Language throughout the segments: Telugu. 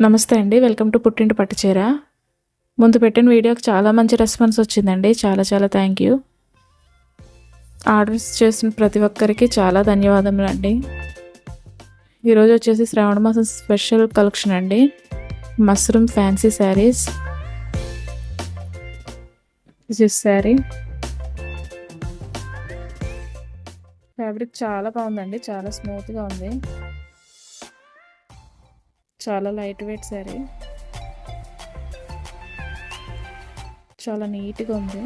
నమస్తే అండి. వెల్కమ్ టు పుట్టింటి పట్టుచీర. ముందు పెట్టిన వీడియోకి చాలా మంచి రెస్పాన్స్ వచ్చిందండి. చాలా చాలా థ్యాంక్ యూ. ఆర్డర్స్ చేసిన ప్రతి ఒక్కరికి చాలా ధన్యవాదములండి. ఈరోజు వచ్చేసి శ్రావణ మాసం స్పెషల్ కలెక్షన్ అండి. Mushroom fancy saris. This sari fabric చాలా బాగుందండి. చాలా స్మూత్గా ఉంది. చాలా లైట్ వెయిట్ శారీ. చాలా నీట్గా ఉంది.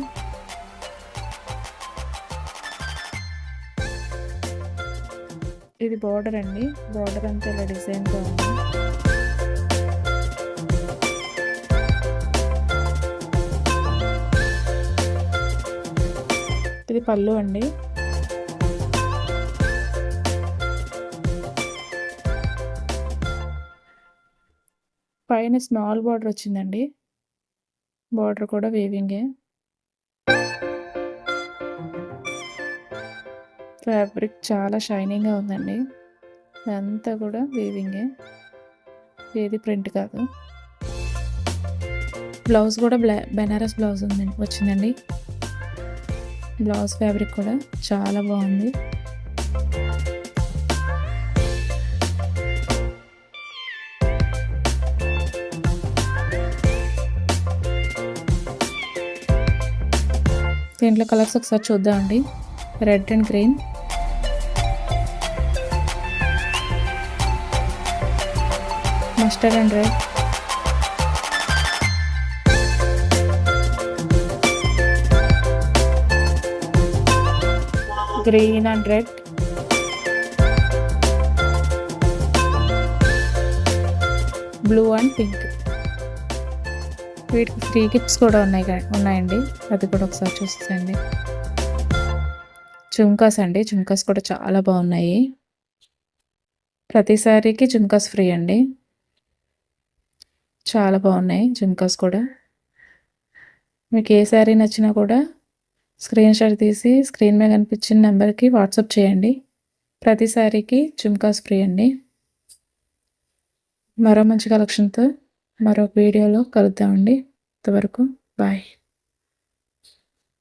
ఇది బార్డర్ అండి. బార్డర్ అంతా ఇలా డిజైన్గా ఉంది. ఇది పళ్ళు అండి. పైన స్మాల్ బార్డర్ వచ్చిందండి. బార్డర్ కూడా వీవింగే. ఫ్యాబ్రిక్ చాలా షైనింగ్గా ఉందండి. అంతా కూడా వీవింగే, ఏది ప్రింట్ కాదు. బ్లౌజ్ కూడా బెనారస్ బ్లౌజ్ వచ్చిందండి. బ్లౌజ్ ఫ్యాబ్రిక్ కూడా చాలా బాగుంది. దీంట్లో కలర్స్ ఒకసారి చూద్దామండి. Red and green, mustard and red, green and red, blue and pink. వీటికి ఫ్రీ గిఫ్ట్స్ కూడా ఉన్నాయండి. అది కూడా ఒకసారి చూసేయండి. ఝుమ్కాస్ అండి. ఝుమ్కాస్ కూడా చాలా బాగున్నాయి. ప్రతిసారికి ఝుమ్కాస్ ఫ్రీ అండి. చాలా బాగున్నాయి ఝుమ్కాస్ కూడా. మీకు ఏ శారీ నచ్చినా కూడా స్క్రీన్ షాట్ తీసి స్క్రీన్ మీద కనిపించిన నెంబర్కి వాట్సాప్ చేయండి. ప్రతి శారీకి ఝుమ్కాస్ ఫ్రీ అండి. మరో మంచి కలెక్షన్తో మరొక వీడియోలో కలుద్దామండి. అంతవరకు బాయ్.